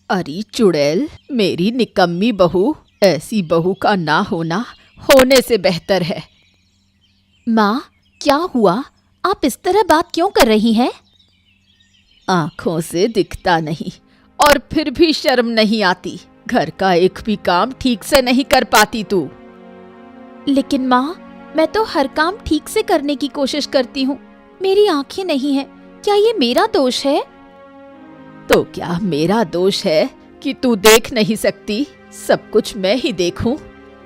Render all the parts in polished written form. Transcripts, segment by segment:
अरे चुड़ैल, मेरी निकम्मी बहू, ऐसी बहू का ना होना होने से बेहतर है। माँ, क्या हुआ? आप इस तरह बात क्यों कर रही हैं? आंखों से दिखता नहीं और फिर भी शर्म नहीं आती। घर का एक भी काम ठीक से नहीं कर पाती तू। लेकिन माँ, मैं तो हर काम ठीक से करने की कोशिश करती हूँ। मेरी आंखें नहीं हैं। क्या ये मेरा दोष है? तो क्या मेरा दोष है कि तू देख नहीं सकती? सब कुछ मैं ही देखूं?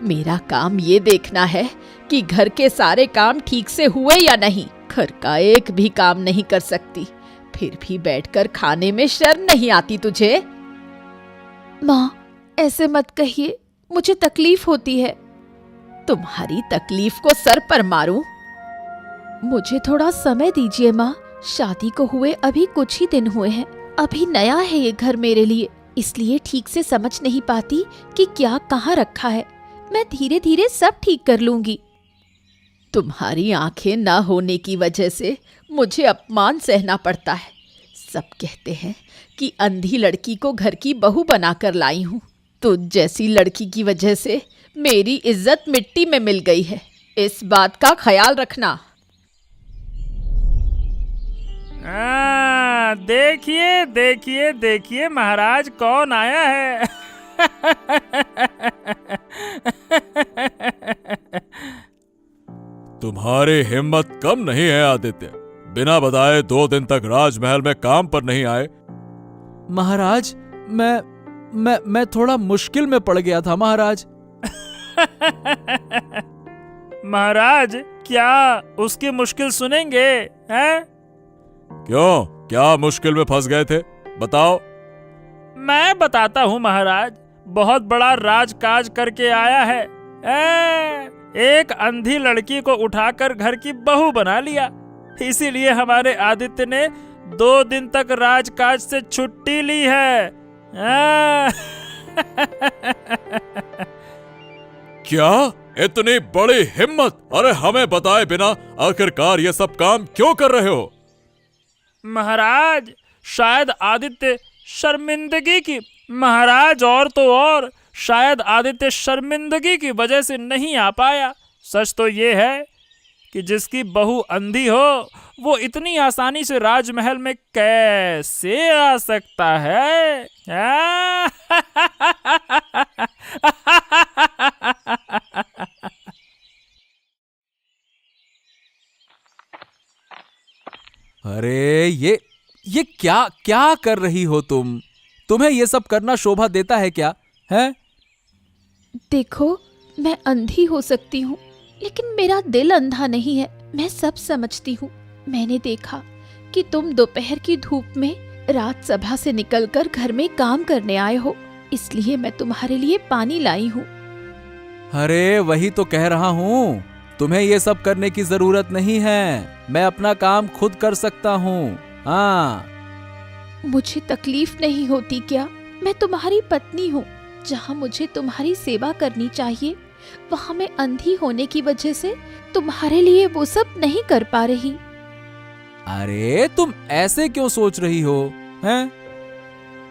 मेरा काम ये देखना है कि घर के सारे काम ठीक से हुए या नहीं। घर का एक भी काम नहीं कर सकती, फिर भी बैठकर खाने में शर्म नहीं आती तुझे? माँ, ऐसे मत कहिए, मुझे तकलीफ होती है। तुम्हारी तकलीफ को सर पर मारूं? मुझे थोड़ा समय दीजिए माँ। शादी को हुए अभी कुछ ही दिन हुए हैं। अभी नया है ये घर मेरे लिए, इसलिए ठीक से समझ नहीं पाती कि क्या कहाँ रखा है। मैं धीरे धीरे सब ठीक कर लूंगी। तुम्हारी आंखें ना होने की वजह से मुझे अपमान सहना पड़ता है। सब कहते हैं कि अंधी लड़की को घर की बहू बनाकर लाई हूँ। तुझ जैसी लड़की की वजह से मेरी इज्जत मिट्टी में मिल गई है। इस बात का ख्याल रखना। देखिए देखिए देखिए महाराज, कौन आया है। तुम्हारी हिम्मत कम नहीं है आदित्य। बिना बताए 2 दिन तक राजमहल में काम पर नहीं आए। महाराज, मैं थोड़ा मुश्किल में पड़ गया था महाराज। महाराज, क्या उसकी मुश्किल सुनेंगे हैं? क्यों, क्या मुश्किल में फंस गए थे? बताओ। मैं बताता हूँ महाराज। बहुत बड़ा राजकाज करके आया है। एक अंधी लड़की को उठाकर घर की बहू बना लिया। इसीलिए हमारे आदित्य ने 2 दिन तक राजकाज से छुट्टी ली है। क्या इतनी बड़ी हिम्मत? अरे हमें बताए बिना आखिरकार ये सब काम क्यों कर रहे हो? महाराज, शायद आदित्य शर्मिंदगी की महाराज और तो और शायद आदित्य शर्मिंदगी की वजह से नहीं आ पाया। सच तो ये है कि जिसकी बहू अंधी हो वो इतनी आसानी से राजमहल में कैसे आ सकता है? अरे ये क्या क्या कर रही हो तुम? तुम्हें ये सब करना शोभा देता है क्या? हैं? देखो, मैं अंधी हो सकती हूँ, लेकिन मेरा दिल अंधा नहीं है। मैं सब समझती हूँ। मैंने देखा कि तुम दोपहर की धूप में राजसभा से निकलकर घर में काम करने आए हो, इसलिए मैं तुम्हारे लिए पानी लाई हूँ। अरे वही तो कह रहा हूँ, तुम्हें ये सब करने की जरूरत नहीं है। मैं अपना काम खुद कर सकता हूँ। हाँ। मुझे तकलीफ नहीं होती क्या? मैं तुम्हारी पत्नी हूँ। जहाँ मुझे तुम्हारी सेवा करनी चाहिए, वहाँ मैं अंधी होने की वजह से तुम्हारे लिए वो सब नहीं कर पा रही। अरे तुम ऐसे क्यों सोच रही हो? हैं?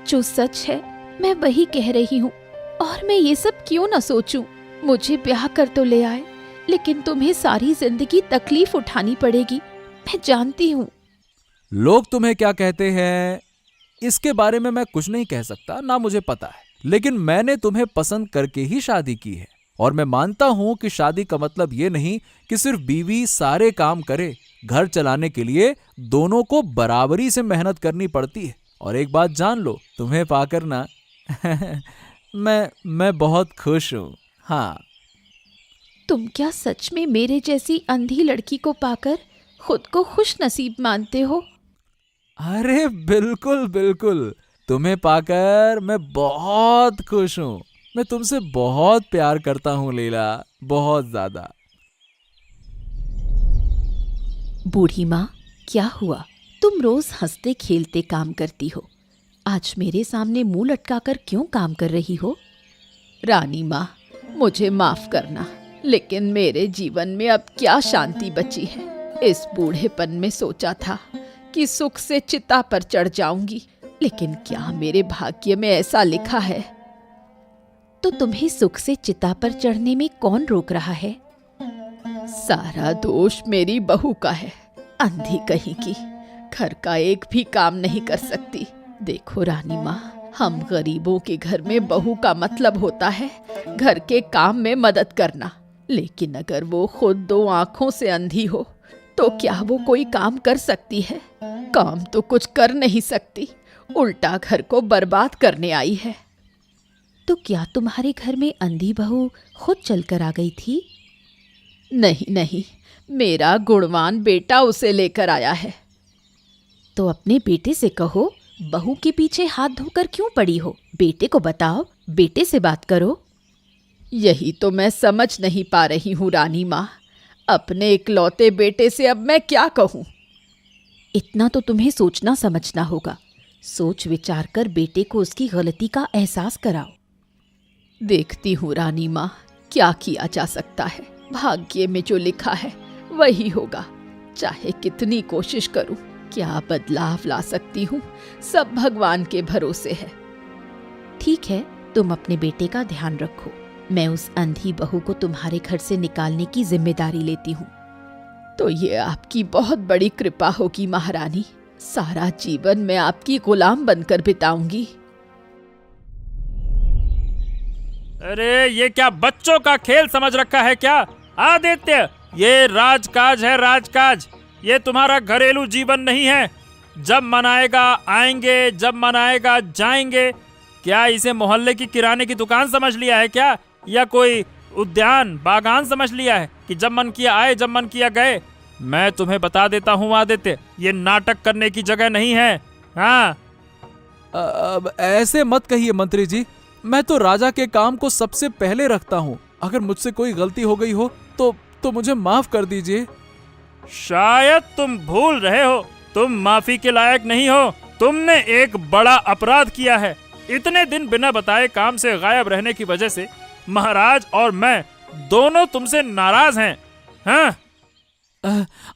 जो सच है मैं वही कह रही हूँ। और मैं ये सब क्यों ना सोचूं? मुझे ब्याह कर तो ले आए, लेकिन तुम्हें सारी जिंदगी तकलीफ उठानी पड़ेगी। मैं जानती हूँ। लोग तुम्हें क्या कहते हैं इसके बारे में मैं कुछ नहीं कह सकता, ना मुझे पता है। लेकिन मैंने तुम्हें पसंद करके ही शादी की है। और मैं मानता हूं कि शादी का मतलब ये नहीं कि सिर्फ बीवी सारे काम करे। घर चलाने के लिए दोनों को बराबरी से मेहनत करनी पड़ती है। और एक बात जान लो, तुम्हें पाकर ना मैं बहुत खुश हूं। हाँ। तुम क्या सच में मेरे जैसी अंधी लड़की को पाकर खुद को खुश नसीब मानते हो? अरे बिल्कुल बिल्कुल, तुम्हें पाकर मैं बहुत खुश हूं। मैं तुमसे बहुत प्यार करता हूं लीला, बहुत ज्यादा। बूढ़ी माँ, क्या हुआ? तुम रोज हंसते खेलते काम करती हो, आज मेरे सामने मुंह लटकाकर क्यों काम कर रही हो? रानी माँ, मुझे माफ करना, लेकिन मेरे जीवन में अब क्या शांति बची है। इस बूढ़ेपन में सोचा था कि सुख से चिता पर चढ़ जाऊंगी, लेकिन क्या मेरे भाग्य में ऐसा लिखा है? तो तुम्हें सुख से चिता पर चढ़ने में कौन रोक रहा है? सारा दोष मेरी बहू का है, अंधी कहीं की, घर का एक भी काम नहीं कर सकती। देखो रानी माँ, हम गरीबों के घर में बहू का मतलब होता है घर के काम में मदद करना, लेकिन अगर वो खुद दो आंखों से अंधी हो तो क्या वो कोई काम कर सकती है? काम तो कुछ कर नहीं सकती, उल्टा घर को बर्बाद करने आई है। तो क्या तुम्हारे घर में अंधी बहू खुद चलकर आ गई थी? नहीं नहीं, मेरा गुणवान बेटा उसे लेकर आया है। तो अपने बेटे से कहो, बहू के पीछे हाथ धोकर क्यों पड़ी हो? बेटे को बताओ, बेटे से बात करो। यही तो मैं समझ नहीं पा रही हूँ रानी माँ, अपने इकलौते बेटे से अब मैं क्या कहूँ? इतना तो तुम्हें सोचना समझना होगा। सोच विचार कर बेटे को उसकी गलती का एहसास कराओ। देखती हूँ रानी माँ, क्या किया जा सकता है। भाग्य में जो लिखा है वही होगा, चाहे कितनी कोशिश करूँ क्या बदलाव ला सकती हूँ? सब भगवान के भरोसे है। ठीक है, तुम अपने बेटे का ध्यान रखो। मैं उस अंधी बहू को तुम्हारे घर से निकालने की जिम्मेदारी लेती हूँ। तो ये आपकी बहुत बड़ी कृपा होगी महारानी, सारा जीवन मैं आपकी गुलाम बनकर बिताऊंगी। अरे ये क्या बच्चों का खेल समझ रखा है क्या? आदित्य, ये राजकाज है, राजकाज। ये तुम्हारा घरेलू जीवन नहीं है। जब मनाएगा आएंगे, जब मनाएगा जाएंगे। क्या इसे मोहल्ले की किराने की दुकान समझ लिया है क्या? या कोई उद्यान बागान समझ लिया है कि जब मन किया आए, जब मन किया गए? मैं तुम्हें बता देता हूँ आदित्य, ये नाटक करने की जगह नहीं है। हाँ, अब ऐसे मत कहिए मंत्री जी, मैं तो राजा के काम को सबसे पहले रखता हूँ। अगर मुझसे कोई गलती हो गई हो तो मुझे माफ कर दीजिए। शायद तुम भूल रहे हो, तुम माफी के लायक नहीं हो। तुमने एक बड़ा अपराध किया है। इतने दिन बिना बताए काम से गायब रहने की वजह से महाराज और मैं दोनों तुमसे नाराज हैं। हाँ?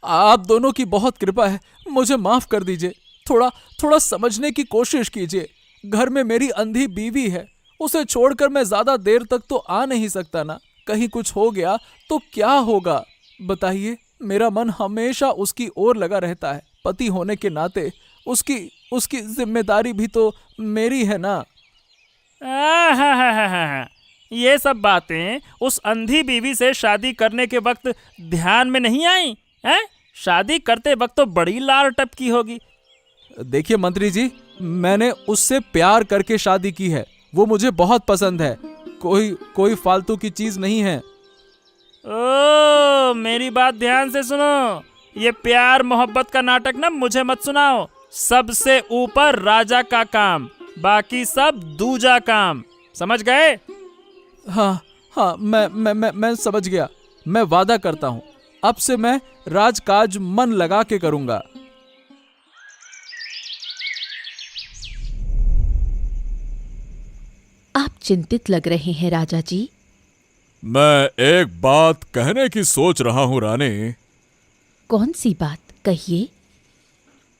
आप दोनों की बहुत कृपा है, मुझे माफ कर दीजिए। थोड़ा समझने की कोशिश कीजिए। घर में मेरी अंधी बीवी है, उसे छोड़कर मैं ज्यादा देर तक तो आ नहीं सकता ना। कहीं कुछ हो गया तो क्या होगा बताइए? मेरा मन हमेशा उसकी ओर लगा रहता है। पति होने के नाते उसकी जिम्मेदारी भी तो मेरी है ना। ये सब बातें उस अंधी बीवी से शादी करने के वक्त ध्यान में नहीं आई हैं? शादी करते वक्त तो बड़ी लार टपकी होगी। देखिए मंत्री जी, मैंने उससे प्यार करके शादी की है। वो मुझे बहुत पसंद है, कोई फालतू की चीज नहीं है। ओ, मेरी बात ध्यान से सुनो। ये प्यार मोहब्बत का नाटक ना मुझे मत सुनाओ। सबसे ऊपर राजा का काम, बाकी सब दूजा काम। समझ गए? हाँ, मैं समझ गया। मैं वादा करता हूँ, अब से मैं राजकाज मन लगा के करूंगा। आप चिंतित लग रहे हैं राजा जी। मैं एक बात कहने की सोच रहा हूँ रानी। कौन सी बात? कहिए।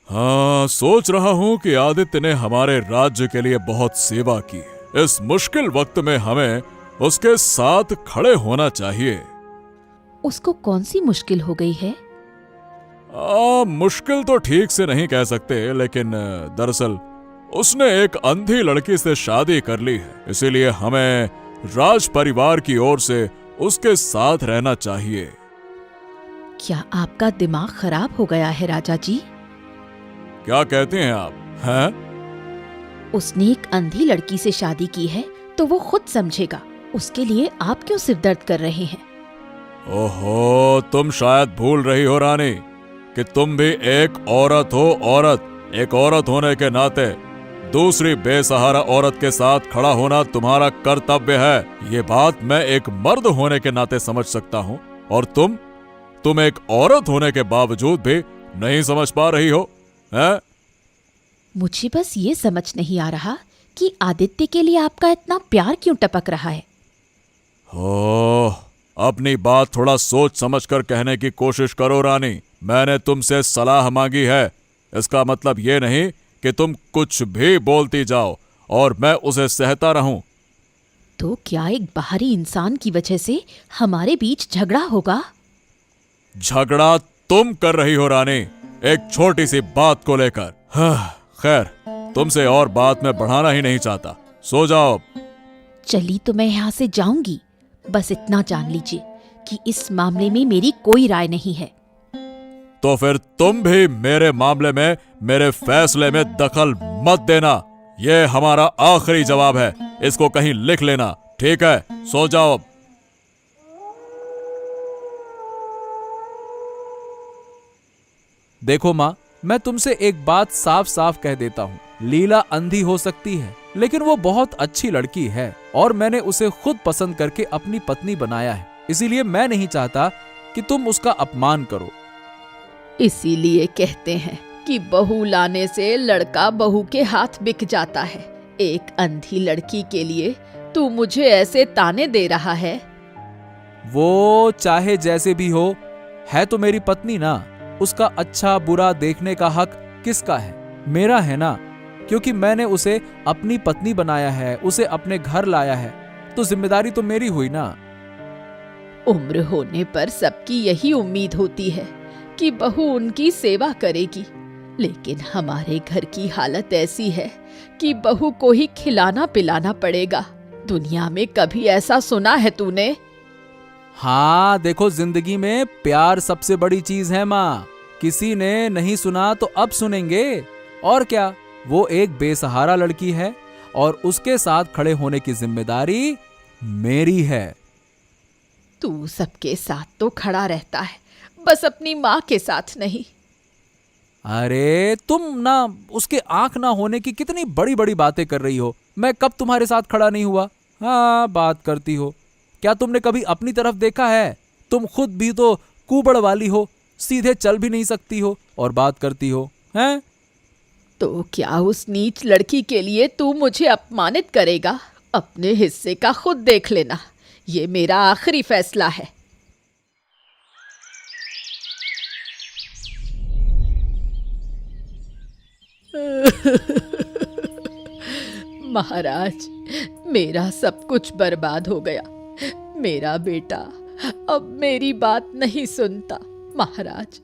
हाँ, सोच रहा हूँ कि आदित्य ने हमारे राज्य के लिए बहुत सेवा की। इस मुश्किल वक्त में हमें उसके साथ खड़े होना चाहिए। उसको कौन सी मुश्किल हो गई है? मुश्किल तो ठीक से नहीं कह सकते, लेकिन दरअसल उसने एक अंधी लड़की से शादी कर ली है। इसीलिए हमें राज परिवार की ओर से उसके साथ रहना चाहिए। क्या आपका दिमाग खराब हो गया है राजा जी? क्या कहते हैं आप? हैं? उसने एक अंधी लड़की से शादी की है तो वो खुद समझेगा। उसके लिए आप क्यों सिरदर्द कर रहे हैं? ओहो, तुम शायद भूल रही हो रानी कि तुम भी एक औरत हो। एक औरत होने के नाते दूसरी बेसहारा औरत के साथ खड़ा होना तुम्हारा कर्तव्य है। ये बात मैं एक मर्द होने के नाते समझ सकता हूँ, और तुम एक औरत होने के बावजूद भी नहीं समझ पा रही हो, हैं? मुझे बस ये समझ नहीं आ रहा कि आदित्य के लिए आपका इतना प्यार क्यों टपक रहा है। अपनी बात थोड़ा सोच समझकर कहने की कोशिश करो रानी। मैंने तुमसे सलाह मांगी है, इसका मतलब ये नहीं कि तुम कुछ भी बोलती जाओ और मैं उसे सहता रहूं। तो क्या एक बाहरी इंसान की वजह से हमारे बीच झगड़ा होगा? झगड़ा तुम कर रही हो रानी, एक छोटी सी बात को लेकर। खैर, तुमसे और बात मैं बढ़ाना ही नहीं चाहता, सो जाओ। चली तो मैं यहाँ से जाऊंगी, बस इतना जान लीजिए कि इस मामले में मेरी कोई राय नहीं है। तो फिर तुम भी मेरे मामले में, मेरे फैसले में दखल मत देना। यह हमारा आखिरी जवाब है, इसको कहीं लिख लेना, ठीक है? सो जाओ अब। देखो माँ, मैं तुमसे एक बात साफ साफ कह देता हूँ। लीला अंधी हो सकती है, लेकिन वो बहुत अच्छी लड़की है और मैंने उसे खुद पसंद करके अपनी पत्नी बनाया है। इसीलिए मैं नहीं चाहता कि तुम उसका अपमान करो। इसीलिए कहते हैं कि बहू लाने से लड़का बहू के हाथ बिक जाता है। एक अंधी लड़की के लिए तू मुझे ऐसे ताने दे रहा है? वो चाहे जैसे भी हो, है तो मेरी पत्नी ना। उसका अच्छा बुरा देखने का हक किसका है? मेरा है ना, क्योंकि मैंने उसे अपनी पत्नी बनाया है, उसे अपने घर लाया है, तो जिम्मेदारी तो मेरी हुई ना। उम्र होने पर सबकी यही उम्मीद होती है कि बहू उनकी सेवा करेगी, लेकिन हमारे घर की हालत ऐसी है कि बहू को ही खिलाना पिलाना पड़ेगा। दुनिया में कभी ऐसा सुना है तूने? हाँ देखो, जिंदगी में प्यार सबसे बड़ी चीज है माँ। किसी ने नहीं सुना तो अब सुनेंगे। और क्या, वो एक बेसहारा लड़की है और उसके साथ खड़े होने की जिम्मेदारी मेरी है। तू सबके साथ तो खड़ा रहता है, बस अपनी माँ के साथ नहीं। अरे तुम ना उसके आंख ना होने की कितनी बड़ी बड़ी बातें कर रही हो। मैं कब तुम्हारे साथ खड़ा नहीं हुआ? हाँ, बात करती हो। क्या तुमने कभी अपनी तरफ देखा है? तुम खुद भी तो कुबड़ वाली हो, सीधे चल भी नहीं सकती हो और बात करती हो, हैं? तो क्या उस नीच लड़की के लिए तू मुझे अपमानित करेगा? अपने हिस्से का खुद देख लेना, ये मेरा आखिरी फैसला है। महाराज, मेरा सब कुछ बर्बाद हो गया। मेरा बेटा अब मेरी बात नहीं सुनता। महाराज,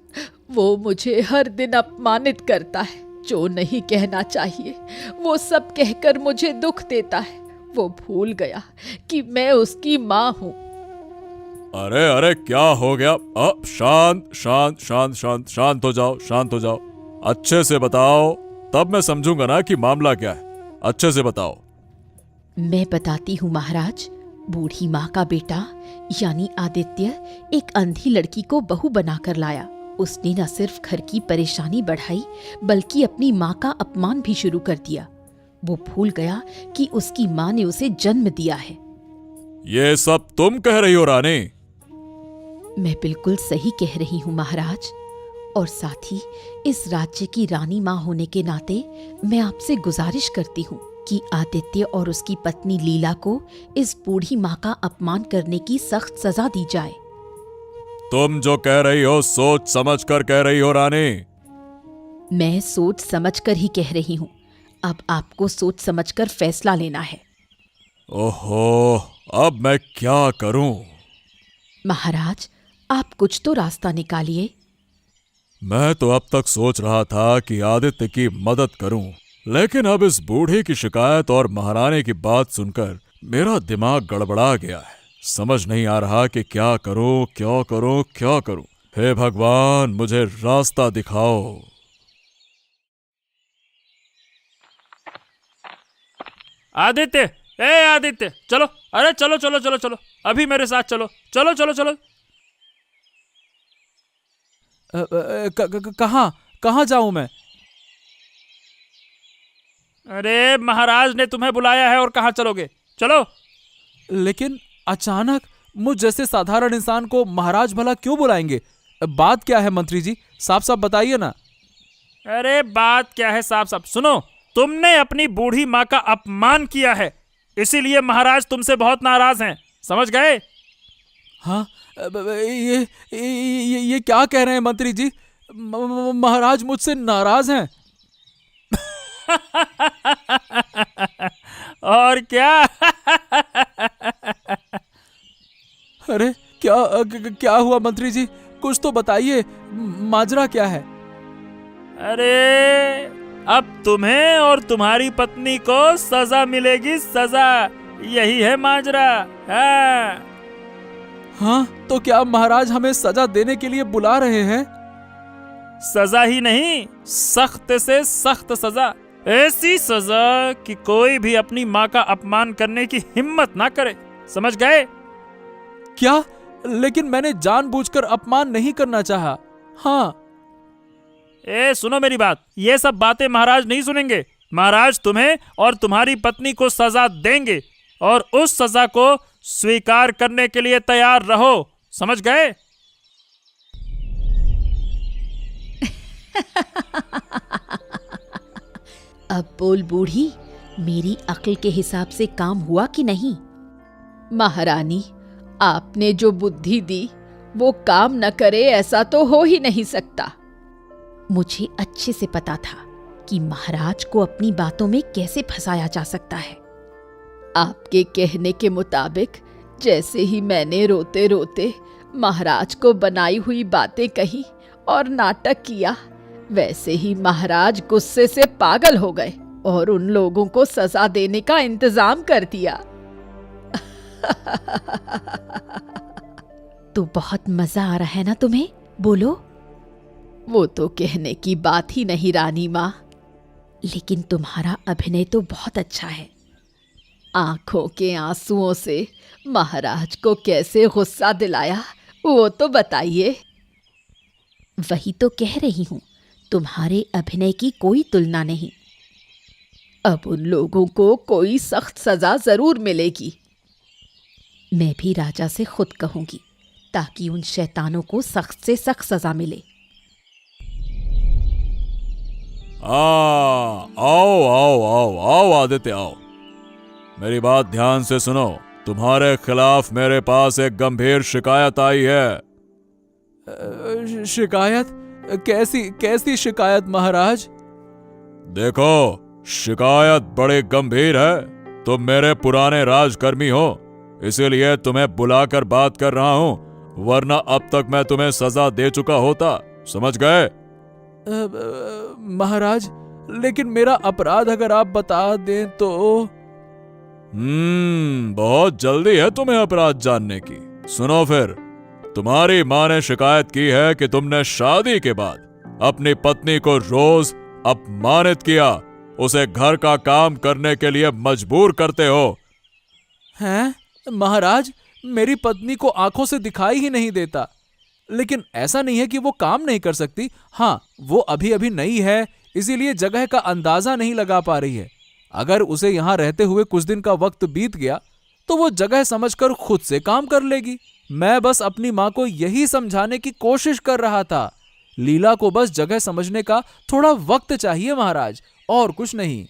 वो मुझे हर दिन अपमानित करता है। जो नहीं कहना चाहिए वो सब कहकर मुझे दुख देता है। वो भूल गया कि मैं उसकी माँ हूँ। अरे अरे, क्या हो गया? अब शांत शांत शांत शांत शांत हो जाओ, शांत हो जाओ। अच्छे से बताओ, तब मैं समझूंगा ना कि मामला क्या है। अच्छे से बताओ। मैं बताती हूँ महाराज। बूढ़ी माँ का बेटा यानी आदित्य एक अंधी लड़की को बहू बनाकर लाया। उसने न सिर्फ घर की परेशानी बढ़ाई, बल्कि अपनी माँ का अपमान भी शुरू कर दिया। वो भूल गया कि उसकी माँ ने उसे जन्म दिया है। ये सब तुम कह रही हो रानी? मैं बिल्कुल सही कह रही हूँ महाराज। और साथ ही इस राज्य की रानी माँ होने के नाते मैं आपसे गुजारिश करती हूँ कि आदित्य और उसकी पत्नी लीला को इस बूढ़ी माँ का अपमान करने की सख्त सजा दी जाए। तुम जो कह रही हो सोच समझ कर कह रही हो रानी? मैं सोच समझकर ही कह रही हूँ। अब आपको सोच समझकर फैसला लेना है। ओहो, अब मैं क्या करूं? महाराज, आप कुछ तो रास्ता निकालिए। मैं तो अब तक सोच रहा था कि आदित्य की मदद करूं, लेकिन अब इस बूढ़े की शिकायत और महारानी की बात सुनकर मेरा दिमाग गड़बड़ा गया है। समझ नहीं आ रहा कि क्या करूं, क्या करूं, क्या करूं। हे भगवान, मुझे रास्ता दिखाओ। आदित्य, ए आदित्य, चलो, अरे चलो चलो चलो चलो, अभी मेरे साथ चलो, चलो चलो चलो। कहाँ कहाँ जाऊं मैं? अरे महाराज ने तुम्हें बुलाया है और कहाँ चलोगे? चलो। लेकिन अचानक मुझ जैसे साधारण इंसान को महाराज भला क्यों बुलाएंगे? बात क्या है मंत्री जी, साफ साफ बताइए ना। अरे बात क्या है, साफ साफ सुनो। तुमने अपनी बूढ़ी माँ का अपमान किया है, इसीलिए महाराज तुमसे बहुत नाराज हैं, समझ गए? हाँ, ये क्या कह रहे हैं मंत्री जी? महाराज मुझसे नाराज हैं? और क्या? अरे क्या हुआ मंत्री जी, कुछ तो बताइए, माजरा क्या है? अरे अब तुम्हें और तुम्हारी पत्नी को सजा मिलेगी, सजा। यही है माजरा। हाँ। हाँ, तो क्या महाराज हमें सजा देने के लिए बुला रहे हैं? सजा ही नहीं, सख्त से सख्त सजा। ऐसी सजा कि कोई भी अपनी माँ का अपमान करने की हिम्मत ना करे। समझ गए? क्या? लेकिन मैंने जानबूझकर अपमान नहीं करना चाहा। हाँ। सुनो मेरी बात, ये सब बातें महाराज नहीं सुनेंगे। महाराज तुम्हें और तुम्हारी पत्नी को सजा देंगे और उस सजा को स्वीकार करने के लिए तैयार रहो। समझ गए? अब बोल बूढ़ी, मेरी अक्ल के हिसाब से काम हुआ कि नहीं? महारानी, आपने जो बुद्धि दी वो काम न करे ऐसा तो हो ही नहीं सकता। मुझे अच्छे से पता था कि महाराज को अपनी बातों में कैसे फंसाया जा सकता है। आपके कहने के मुताबिक जैसे ही मैंने रोते रोते महाराज को बनाई हुई बातें कही और नाटक किया, वैसे ही महाराज गुस्से से पागल हो गए और उन लोगों को सजा देने का इंतजाम कर दिया। तो बहुत मजा आ रहा है ना तुम्हें? बोलो। वो तो कहने की बात ही नहीं रानी माँ, लेकिन तुम्हारा अभिनय तो बहुत अच्छा है। आंखों के आंसुओं से महाराज को कैसे गुस्सा दिलाया वो तो बताइए। वही तो कह रही हूँ, तुम्हारे अभिनय की कोई तुलना नहीं। अब उन लोगों को कोई सख्त सजा जरूर मिलेगी। मैं भी राजा से खुद कहूंगी ताकि उन शैतानों को सख्त से सख्त सजा मिले। आओ आओ आओ आओ आदित्य आओ, मेरी बात ध्यान से सुनो। तुम्हारे खिलाफ मेरे पास एक गंभीर शिकायत आई है। शिकायत? कैसी शिकायत महाराज? देखो, शिकायत बड़ी गंभीर है। तुम मेरे पुराने राजकर्मी हो, इसीलिए तुम्हें बुलाकर बात कर रहा हूं, वरना अब तक मैं तुम्हें सजा दे चुका होता। समझ गए? महाराज, लेकिन मेरा अपराध अगर आप बता दें तो। बहुत जल्दी है तुम्हें अपराध जानने की। सुनो फिर, तुम्हारी माँ ने शिकायत की है कि तुमने शादी के बाद अपनी पत्नी को रोज अपमानित किया, उसे घर का काम करने के लिए मजबूर करते हो। हैं? महाराज, मेरी पत्नी को आंखों से दिखाई ही नहीं देता, लेकिन ऐसा नहीं है कि वो काम नहीं कर सकती। हाँ, वो अभी अभी नई है, इसीलिए जगह का अंदाजा नहीं लगा पा रही है। अगर उसे यहां रहते हुए कुछ दिन का वक्त बीत गया तो वो जगह समझकर खुद से काम कर लेगी। मैं बस अपनी माँ को यही समझाने की कोशिश कर रहा था। लीला को बस जगह समझने का थोड़ा वक्त चाहिए महाराज, और कुछ नहीं।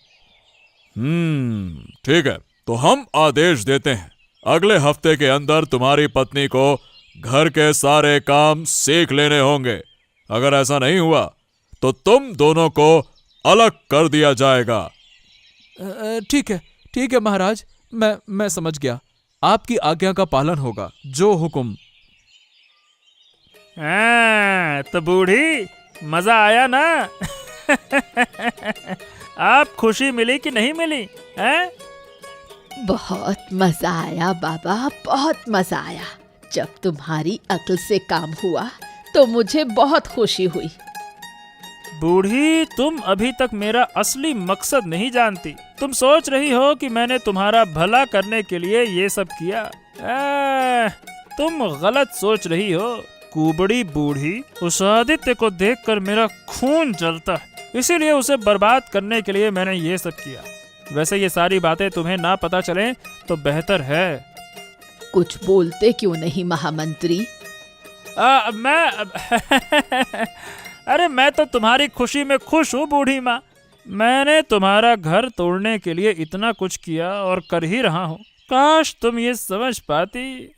ठीक है, तो हम आदेश देते हैं, अगले हफ्ते के अंदर तुम्हारी पत्नी को घर के सारे काम सीख लेने होंगे। अगर ऐसा नहीं हुआ तो तुम दोनों को अलग कर दिया जाएगा। ठीक है महाराज, मैं समझ गया। आपकी आज्ञा का पालन होगा, जो हुक्म। तो बूढ़ी, मजा आया ना? आप खुशी मिली कि नहीं मिली? हैं? बहुत मजा आया बाबा, बहुत मजा आया। जब तुम्हारी अक्ल से काम हुआ तो मुझे बहुत खुशी हुई। बूढ़ी, तुम अभी तक मेरा असली मकसद नहीं जानती। तुम सोच रही हो कि मैंने तुम्हारा भला करने के लिए ये सब किया। तुम गलत सोच रही हो। कुबड़ी बूढ़ी, उस आदित्य को देखकर मेरा खून जलता है, इसीलिए उसे बर्बाद करने के लिए मैंने ये सब किया। वैसे ये सारी बातें तुम्हें ना पता चलें तो बेहतर है। कुछ बोलते क्यों नहीं महामंत्री? अरे मैं तो तुम्हारी खुशी में खुश हूँ बूढ़ी माँ। मैंने तुम्हारा घर तोड़ने के लिए इतना कुछ किया और कर ही रहा हूँ। काश तुम ये समझ पाती।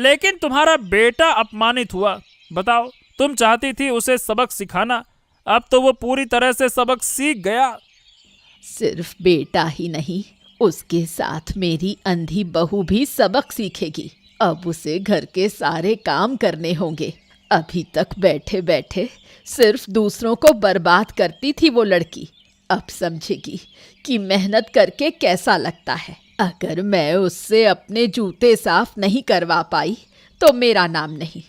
लेकिन तुम्हारा बेटा अपमानित हुआ। बताओ, तुम चाहती थी उसे सबक सिखाना, अब तो वो पूरी तरह से सबक सीख गया। सिर्फ बेटा ही नहीं, उसके साथ मेरी अंधी बहू भी सबक सीखेगी। अब उसे घर के सारे काम करने होंगे। अभी तक बैठे बैठे सिर्फ दूसरों को बर्बाद करती थी वो लड़की। अब समझेगी कि मेहनत करके कैसा लगता है। अगर मैं उससे अपने जूते साफ नहीं करवा पाई तो मेरा नाम नहीं।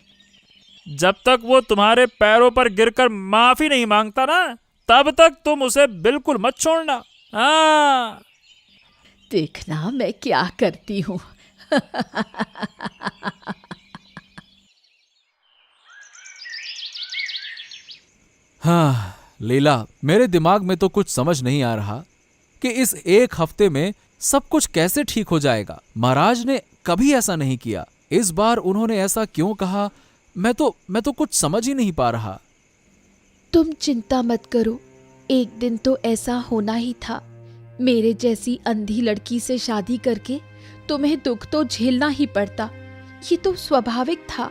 जब तक वो तुम्हारे पैरों पर गिरकर माफी नहीं मांगता ना, तब तक तुम उसे बिल्कुल मत छोड़ना। हाँ, देखना मैं क्या करती हूँ। हाँ लीला, मेरे दिमाग में तो कुछ समझ नहीं आ रहा कि इस एक हफ्ते में सब कुछ कैसे ठीक हो जाएगा। महाराज ने कभी ऐसा नहीं किया, इस बार उन्होंने ऐसा क्यों कहा? मैं तो कुछ समझ ही नहीं पा रहा। तुम चिंता मत करो, एक दिन तो ऐसा होना ही था। मेरे जैसी अंधी लड़की से शादी करके तुम्हें दुख तो झेलना ही पड़ता, ये तो स्वाभाविक था।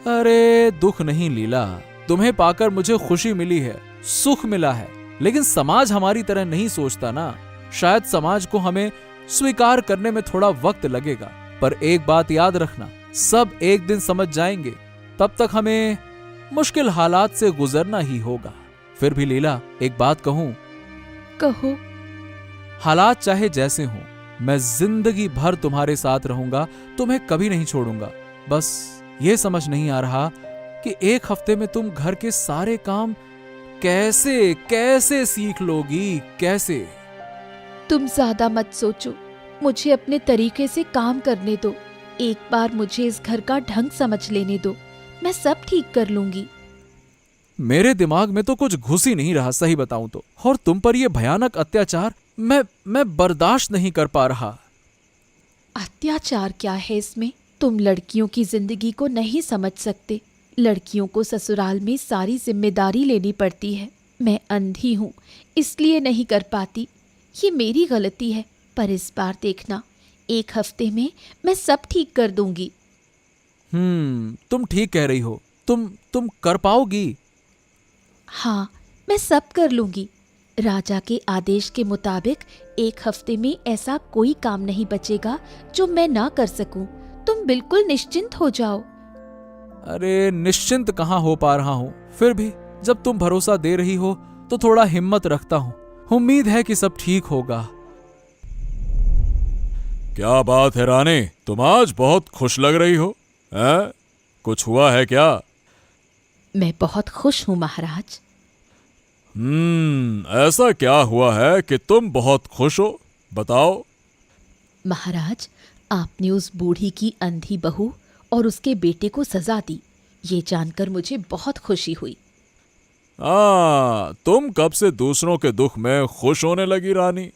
अरे दुख नहीं लीला, तुम्हें पाकर मुझे खुशी मिली है, सुख मिला है, लेकिन समाज हमारी तरह नहीं सोचता ना। शायद समाज को हमें स्वीकार करने में थोड़ा वक्त लगेगा, पर एक बात याद रखना, सब एक दिन समझ जाएंगे। तब तक हमें मुश्किल हालात से गुजरना ही होगा। फिर भी लीला, एक बात कहूं? कहो। हालात चाहे जैसे हों, मैं जिंदगी भर तुम्हारे साथ रहूंगा, तुम्हें कभी नहीं छोड़ूंगा। बस ये समझ नहीं आ रहा कि एक हफ्ते में तुम घर के सारे काम कैसे कैसे सीख लोगी, कैसे? तुम ज्यादा मत सोचो, मुझे अपने तरीके से काम करने दो। एक बार मुझे इस घर का ढंग समझ लेने दो, मैं सब ठीक कर लूंगी। मेरे दिमाग में तो कुछ घुस ही नहीं रहा, सही बताऊं तो। और तुम पर यह भयानक अत्याचार मैं बर्दाश्त नहीं कर पा रहा। अत्याचार क्या है इसमें? तुम लड़कियों की जिंदगी को नहीं समझ सकते। लड़कियों को ससुराल में सारी जिम्मेदारी लेनी पड़ती है। मैं अंधी हूँ, इसलिए नहीं कर पाती। ये मेरी गलती है, पर इस बार देखना, एक हफ्ते में मैं सब ठीक कर दूंगी। तुम ठीक कह रही हो। तुम कर पाओगी? हाँ, मैं सब कर लूंगी। राजा के आदेश के मुताबिक एक हफ्ते में ऐसा कोई काम नहीं बचेगा जो मैं ना कर सकूं। तुम बिल्कुल निश्चिंत हो जाओ। अरे निश्चिंत कहाँ हो पा रहा हूँ। फिर भी जब तुम भरोसा दे रही हो तो थोड़ा हिम्मत रखता हूँ। उम्मीद है कि सब ठीक होगा। क्या बात है रानी, तुम आज बहुत खुश लग रही हो। हैं? कुछ हुआ है क्या? मैं बहुत खुश हूँ महाराज। ऐसा क्या हुआ है कि तुम बहुत खुश हो? बताओ। महाराज, आपने उस बूढ़ी की अंधी बहू और उसके बेटे को सजा दी, ये जानकर मुझे बहुत खुशी हुई। तुम कब से दूसरों के दुख में खुश होने लगी रानी?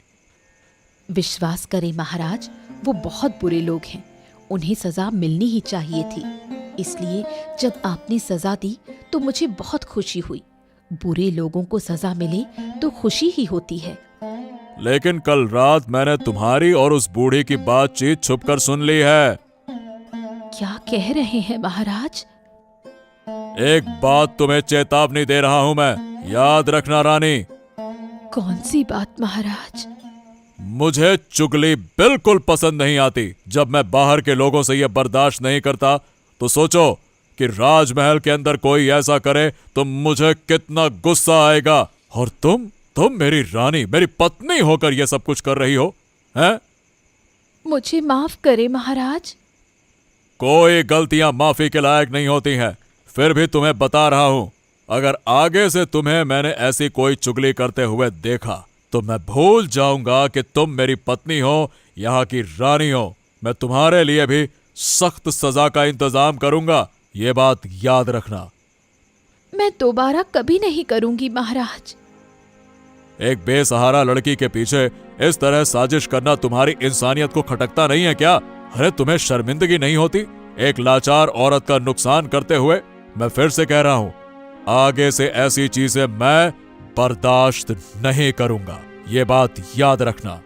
विश्वास करें महाराज, वो बहुत बुरे लोग हैं, उन्हें सजा मिलनी ही चाहिए थी। इसलिए जब आपने सजा दी तो मुझे बहुत खुशी हुई। बुरे लोगों को सजा मिले तो खुशी ही होती है। लेकिन कल रात मैंने तुम्हारी और उस बूढ़ी की बातचीत छुपकर सुन ली है। क्या कह रहे हैं महाराज? एक बात तुम्हें चेतावनी दे रहा हूं मैं, याद रखना रानी। कौन सी बात महाराज? मुझे चुगली बिल्कुल पसंद नहीं आती। जब मैं बाहर के लोगों से यह बर्दाश्त नहीं करता तो सोचो कि राजमहल के अंदर कोई ऐसा करे तो मुझे कितना गुस्सा आएगा। और तुम मेरी रानी, मेरी पत्नी होकर यह सब कुछ कर रही हो, हैं? मुझे माफ करे महाराज। कोई गलतियां माफी के लायक नहीं होती हैं। फिर भी तुम्हें बता रहा हूं, अगर आगे से तुम्हें मैंने ऐसी कोई चुगली करते हुए देखा तो मैं भूल जाऊंगा कि तुम मेरी पत्नी हो, यहाँ की रानी हो। मैं तुम्हारे लिए भी सख्त सजा का इंतजाम करूंगा, ये बात याद रखना। मैं दोबारा कभी नहीं करूंगी महाराज। एक बेसहारा लड़की के पीछे इस तरह साजिश करना तुम्हारी इंसानियत को खटकता नहीं है क्या? अरे तुम्हें शर्मिंदगी नहीं होती एक लाचार औरत का नुकसान करते हुए? मैं फिर से कह रहा हूं, आगे से ऐसी चीजें मैं बर्दाश्त नहीं करूंगा, ये बात याद रखना।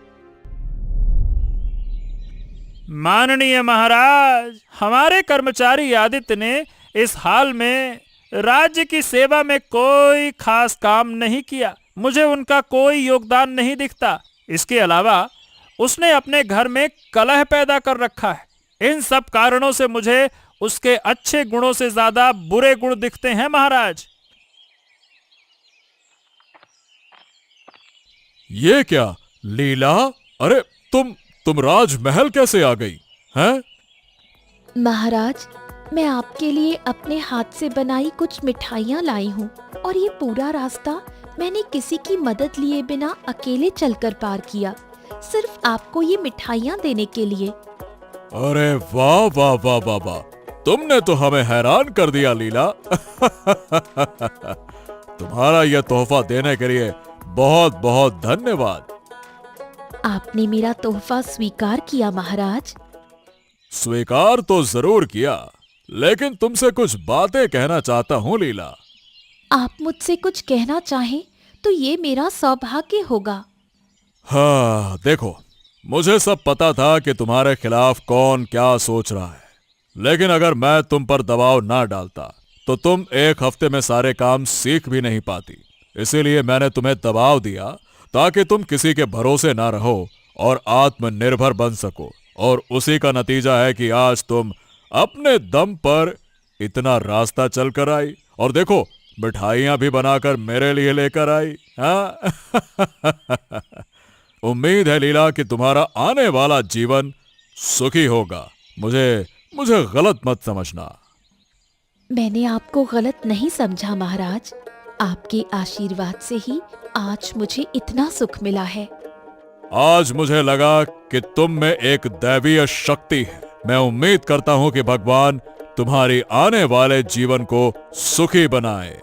माननीय महाराज, हमारे कर्मचारी आदित्य ने इस हाल में राज्य की सेवा में कोई खास काम नहीं किया। मुझे उनका कोई योगदान नहीं दिखता। इसके अलावा उसने अपने घर में कलह पैदा कर रखा है। इन सब कारणों से मुझे उसके अच्छे गुणों से ज्यादा बुरे गुण दिखते हैं महाराज। ये क्या लीला? अरे तुम राजमहल कैसे आ गई हैं? महाराज, मैं आपके लिए अपने हाथ से बनाई कुछ मिठाइयाँ लाई हूँ और ये पूरा रास्ता मैंने किसी की मदद लिए बिना अकेले चलकर पार किया, सिर्फ आपको ये मिठाइयाँ देने के लिए। अरे वाह वाह वाह वाह वाह, तुमने तो हमें हैरान कर दिया लीला। तुम्हारा यह तोहफा देने के लिए बहुत बहुत धन्यवाद। आपने मेरा तोहफा स्वीकार किया महाराज। स्वीकार तो जरूर किया, लेकिन तुमसे कुछ बातें कहना चाहता हूँ लीला। आप मुझसे कुछ कहना चाहें तो ये मेरा सौभाग्य होगा। हाँ देखो, मुझे सब पता था कि तुम्हारे खिलाफ कौन क्या सोच रहा है, लेकिन अगर मैं तुम पर दबाव ना डालता तो तुम एक हफ्ते में सारे काम सीख भी नहीं पाती। इसीलिए मैंने तुम्हें दबाव दिया ताकि तुम किसी के भरोसे ना रहो और आत्मनिर्भर बन सको, और उसी का नतीजा है कि आज तुम अपने दम पर इतना रास्ता चल कर आई, और देखो मिठाइयां भी बनाकर मेरे लिए लेकर आई। हाँ? उम्मीद है लीला कि तुम्हारा आने वाला जीवन सुखी होगा। मुझे गलत मत समझना। मैंने आपको गलत नहीं समझा महाराज। आपके आशीर्वाद से ही आज मुझे इतना सुख मिला है। आज मुझे लगा कि तुम में एक दैवीय शक्ति है। मैं उम्मीद करता हूं कि भगवान तुम्हारी आने वाले जीवन को सुखी बनाए।